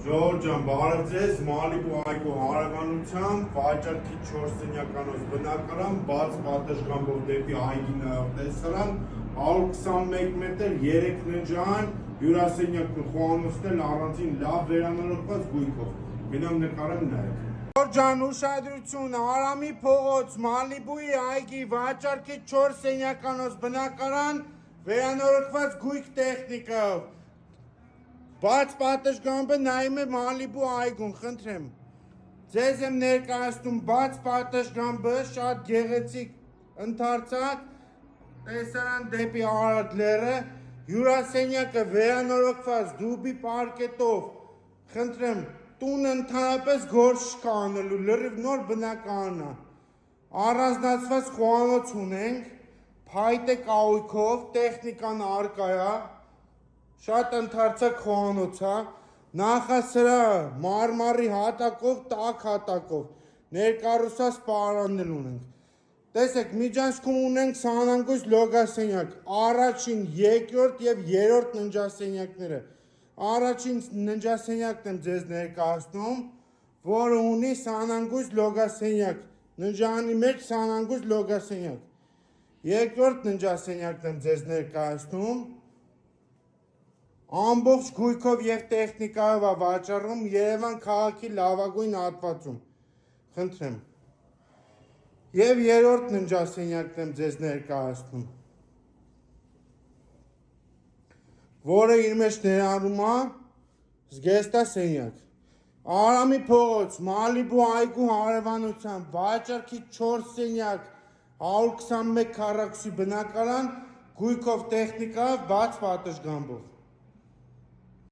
Ժողովրդյան, բարև ձեզ, Մալիբու այգու հարևանությամբ վաճառքի 4 սենյականոց բնակարան, բաց պատշգամբով դեպի այգի նայող տեսարան, 121 մետր, 3 ննջարան, հյուրասենյակն ու խոհանոցներն առանձին լավ վերանորոգված գույքով։ Մենամ նկարեմ նայեք։ Ժողովրդյան, ուշադրություն, Արամի փողոց, Մալիբուի այգի վաճառքի 4 սենյականոց բնակարան, վերանորոգված գույք տեխնիկով։ Բաց պատշգամբը նայում է Մալիբու այգուն, խնդրեմ։ Ձեզ եմ ներկայացնում բաց պատշգամբը, շատ գեղեցիկ ընդարձակ, տեսարան դեպի Արարատ լեռը, հյուրասենյակը վերանորոգված դուբի պարկետով, խնդրեմ, տունը ընդհանրապես գործ չկա անելու, լրիվ նոր բնակարան է։ Առանձնացված խոհանոց ունենք, փայտե կահույքով, տեխնիկան առկա է, շատ ընդարձակ խոհանոց է, նախասրահը մարմարի հատակով, տաք հատակով, ներկառուցված պարաններ ունենք։ Տեսեք, միջանցքում ունենք սանանգույց լոգասենյակ, առաջին, երկրորդ և երրորդ ննջասենյակները։ Առաջին ննջասենյակն եմ ձեզ ներկայացնում, որը ունի սանանգույց լոգասենյակ, ննջարանի մեջ սանանգույց լոգասենյակ։ Երկրորդ ննջասենյակն եմ ձեզ ներկայացնում, ամբողջ գույքով և տեխնիկայով է վաճառում Երևան քաղաքի լավագույն հատվածում, խնդրեմ։ Եվ երրորդ ննջասենյակն եմ ձեզ ներկայացնում, որը իր մեջ ներառում է զգեստասենյակ։ Արամի փողոց, Մալիբու այգու հարևանությամբ, վաճառքի 4 սենյակ, 121 քառակուսի բնակարան, գույքով տեխնիկայով, բաց պատշգամբով։